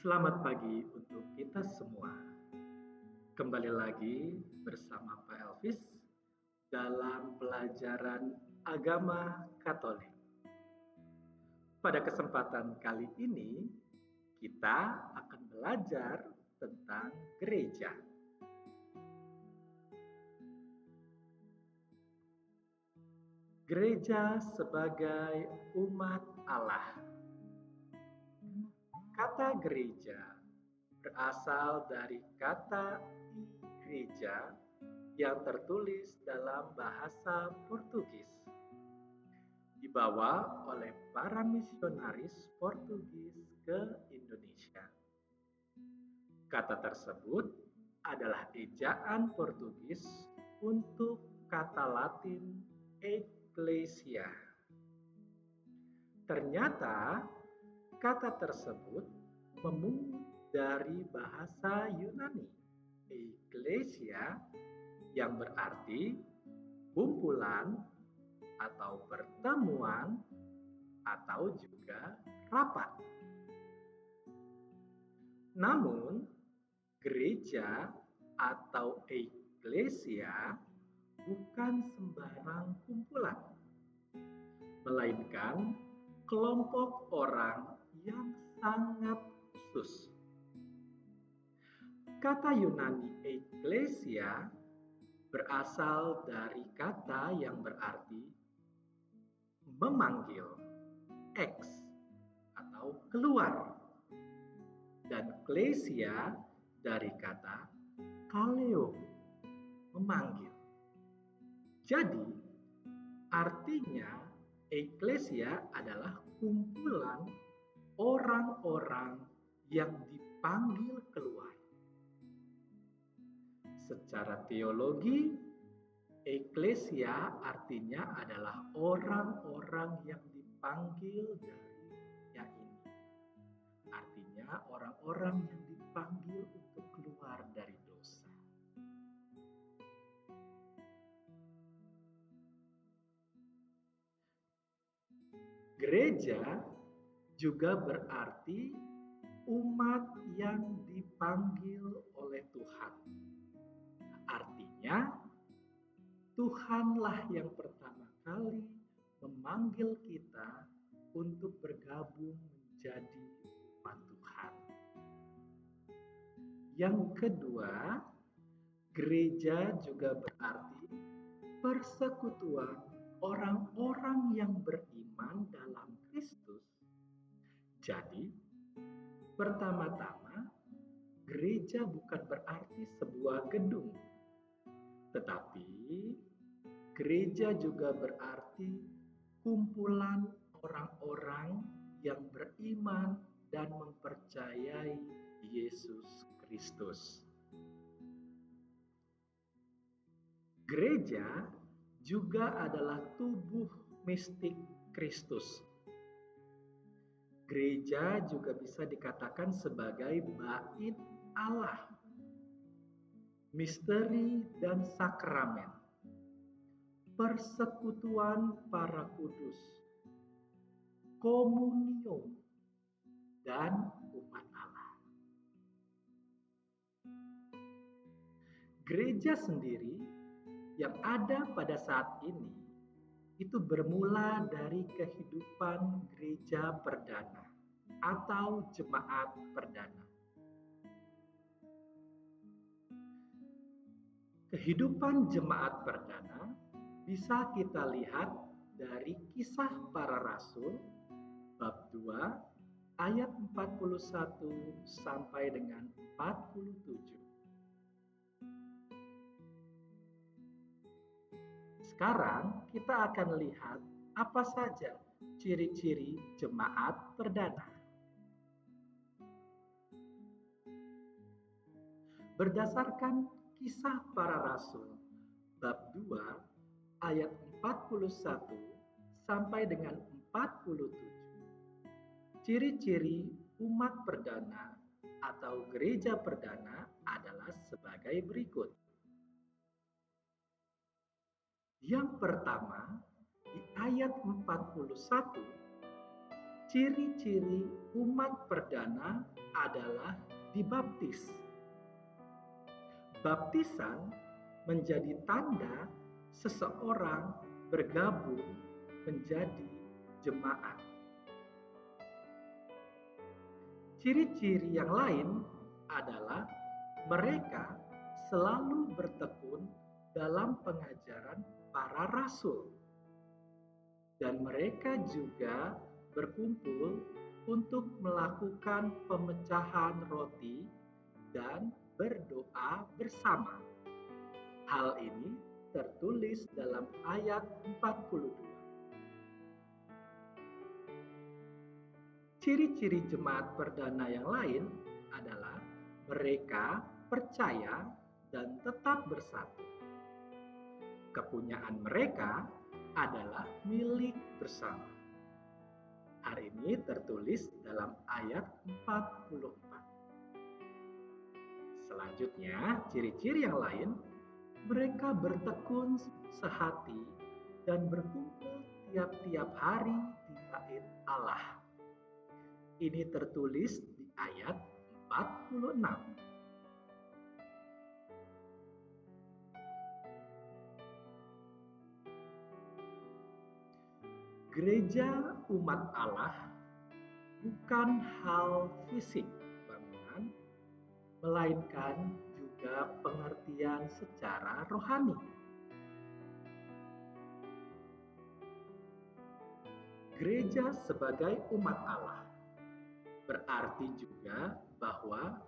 Selamat pagi untuk kita semua. Kembali lagi bersama Pak Elvis dalam pelajaran agama Katolik. Pada kesempatan kali ini, kita akan belajar tentang gereja. Gereja sebagai umat Allah. Kata gereja berasal dari kata igreja yang tertulis dalam bahasa Portugis, dibawa oleh para misionaris Portugis ke Indonesia. Kata tersebut adalah ejaan Portugis untuk kata Latin ecclesia. Ternyata kata tersebut memungut dari bahasa Yunani, ecclesia, yang berarti kumpulan atau pertemuan atau juga rapat. Namun, gereja atau ecclesia bukan sembarang kumpulan, melainkan kelompok orang yang sangat khusus. Kata Yunani ecclesia berasal dari kata yang berarti memanggil, ex atau keluar, dan klesia dari kata kaleo, memanggil. Jadi, artinya ecclesia adalah kumpulan orang-orang yang dipanggil keluar. Secara teologi, ecclesia artinya adalah orang-orang yang dipanggil dari dunia ini. Artinya orang-orang yang dipanggil untuk keluar dari dosa. Gereja juga berarti umat yang dipanggil oleh Tuhan. Artinya, Tuhanlah yang pertama kali memanggil kita untuk bergabung menjadi umat Tuhan. Yang kedua, gereja juga berarti persekutuan orang-orang yang beriman dalam Kristus. Jadi, pertama-tama, gereja bukan berarti sebuah gedung, tetapi gereja juga berarti kumpulan orang-orang yang beriman dan mempercayai Yesus Kristus. Gereja juga adalah tubuh mistik Kristus. Gereja juga bisa dikatakan sebagai bait Allah, misteri dan sakramen, persekutuan para kudus, komunion, dan umat Allah. Gereja sendiri yang ada pada saat ini itu bermula dari kehidupan gereja perdana atau jemaat perdana. Kehidupan jemaat perdana bisa kita lihat dari Kisah Para Rasul bab 2 ayat 41 sampai dengan 47. Sekarang kita akan lihat apa saja ciri-ciri jemaat perdana. Berdasarkan Kisah Para Rasul bab 2 ayat 41 sampai dengan 47. Ciri-ciri umat perdana atau gereja perdana adalah sebagai berikut. Yang pertama, di ayat 41, Ciri-ciri umat perdana adalah dibaptis. Baptisan menjadi tanda seseorang bergabung menjadi jemaat. Ciri-ciri yang lain adalah mereka selalu bertekun dalam pengajaran para rasul, dan mereka juga berkumpul untuk melakukan pemecahan roti dan berdoa bersama. Hal ini tertulis dalam ayat 42. Ciri-ciri jemaat perdana yang lain adalah mereka percaya dan tetap bersatu. Kepunyaan mereka adalah milik bersama. Hal ini tertulis dalam ayat 44. Selanjutnya, ciri-ciri yang lain, mereka bertekun sehati dan berkumpul tiap-tiap hari di bait Allah. Ini tertulis di ayat 46. Gereja umat Allah bukan hal fisik bangunan, melainkan juga pengertian secara rohani. Gereja sebagai umat Allah berarti juga bahwa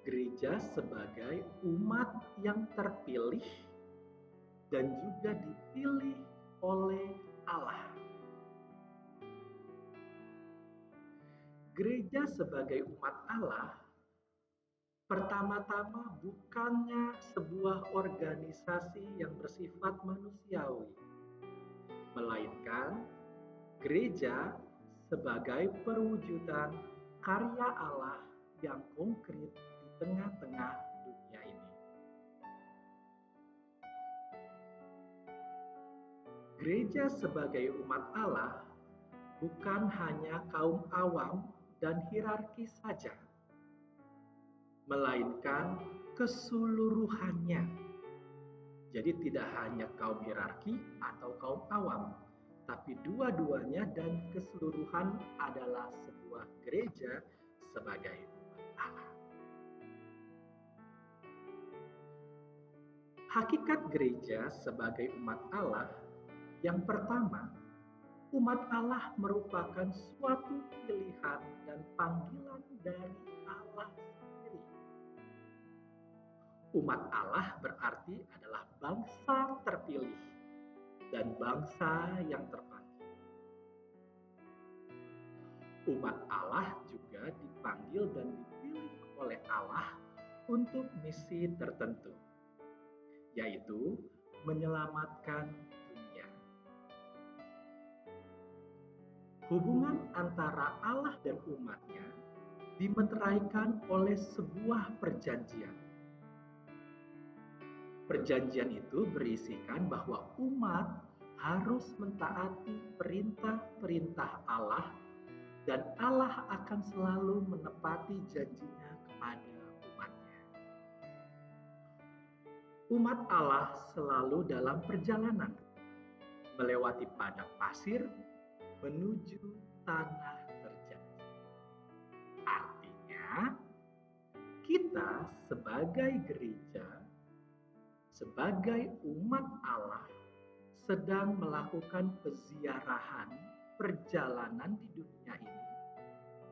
gereja sebagai umat yang terpilih dan juga dipilih oleh Allah. Gereja sebagai umat Allah pertama-tama bukannya sebuah organisasi yang bersifat manusiawi, melainkan gereja sebagai perwujudan karya Allah yang konkret di tengah-tengah dunia ini. Gereja sebagai umat Allah bukan hanya kaum awam dan hierarki saja, melainkan keseluruhannya. Jadi tidak hanya kaum hierarki atau kaum awam, tapi dua-duanya dan keseluruhan adalah sebuah gereja sebagai umat Allah. Hakikat gereja sebagai umat Allah yang pertama, umat Allah merupakan suatu pilihan dan panggilan dari Allah sendiri. Umat Allah berarti adalah bangsa terpilih dan bangsa yang terpanggil. Umat Allah juga dipanggil dan dipilih oleh Allah untuk misi tertentu, yaitu menyelamatkan dunia. Hubungan antara Allah dan umatnya dimeteraikan oleh sebuah perjanjian. Perjanjian itu berisikan bahwa umat harus mentaati perintah-perintah Allah dan Allah akan selalu menepati janjinya kepada umatnya. Umat Allah selalu dalam perjalanan, melewati padang pasir, menuju tanah terjanji. Artinya, kita sebagai gereja, sebagai umat Allah, sedang melakukan peziarahan perjalanan di dunia ini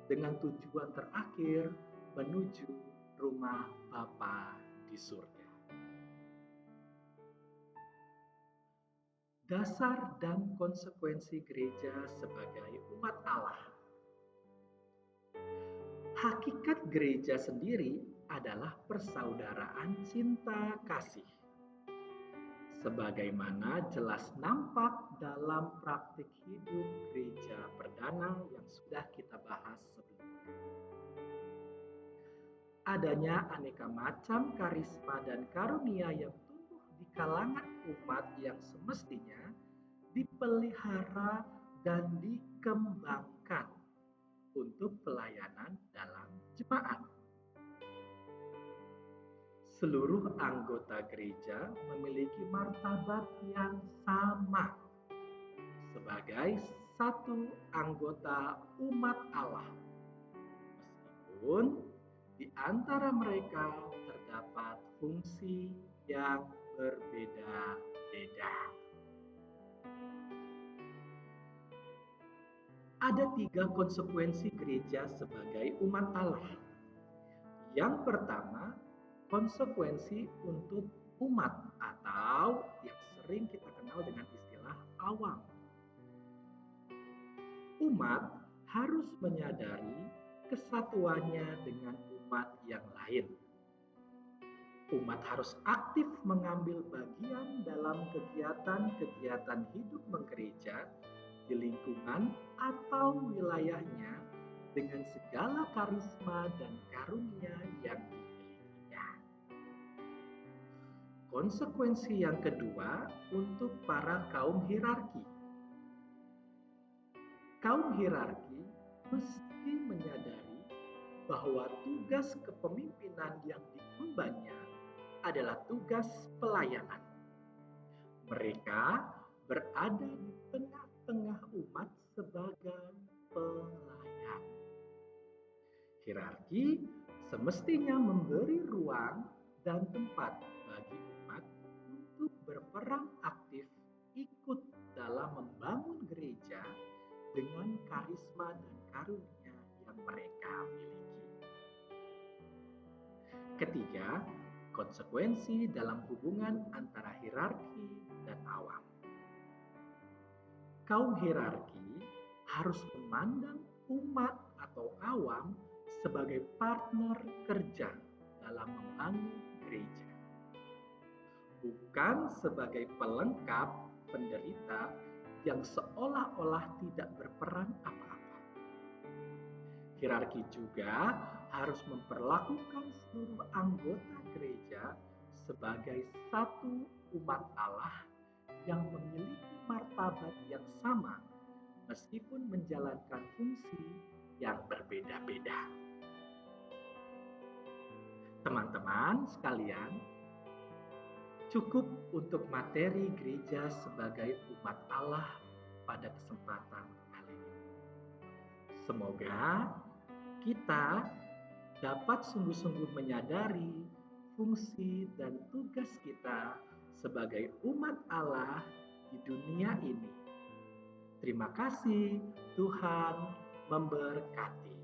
dengan tujuan terakhir menuju rumah Bapa di surga. Dasar dan konsekuensi gereja sebagai umat Allah. Hakikat gereja sendiri adalah persaudaraan cinta kasih, sebagaimana jelas nampak dalam praktik hidup gereja perdana yang sudah kita bahas sebelumnya. Adanya aneka macam karisma dan karunia yang tumbuh di kalangan umat yang semestinya dipelihara dan dikembangkan untuk pelayanan dalam jemaat. Seluruh anggota gereja memiliki martabat yang sama sebagai satu anggota umat Allah, meskipun di antara mereka terdapat fungsi yang berbeda-beda. Ada 3 konsekuensi gereja sebagai umat Allah. Yang pertama, konsekuensi untuk umat atau yang sering kita kenal dengan istilah awam. Umat harus menyadari kesatuannya dengan umat yang lain. Umat harus aktif mengambil bagian dalam kegiatan-kegiatan hidup menggereja di lingkungan atau wilayahnya dengan segala karisma dan karunia yang dimilikinya. Konsekuensi yang kedua untuk para kaum hierarki. Kaum hierarki mesti menyadari bahwa tugas kepemimpinan yang diembannya adalah tugas pelayanan. Mereka berada di tengah-tengah umat sebagai pelayan. Hierarki semestinya memberi ruang dan tempat bagi umat untuk berperan aktif ikut dalam membangun gereja dengan karisma dan karunia yang mereka miliki. Ketiga, konsekuensi dalam hubungan antara hierarki dan awam. Kaum hierarki harus memandang umat atau awam sebagai partner kerja dalam membangun gereja, bukan sebagai pelengkap penderita yang seolah-olah tidak berperan apa-apa. Hierarki juga harus memperlakukan seluruh anggota gereja sebagai satu umat Allah yang memiliki martabat yang sama meskipun menjalankan fungsi yang berbeda-beda. Teman-teman sekalian, cukup untuk materi gereja sebagai umat Allah pada kesempatan kali ini. Semoga kita dapat sungguh-sungguh menyadari fungsi dan tugas kita sebagai umat Allah di dunia ini. Terima kasih, Tuhan memberkati.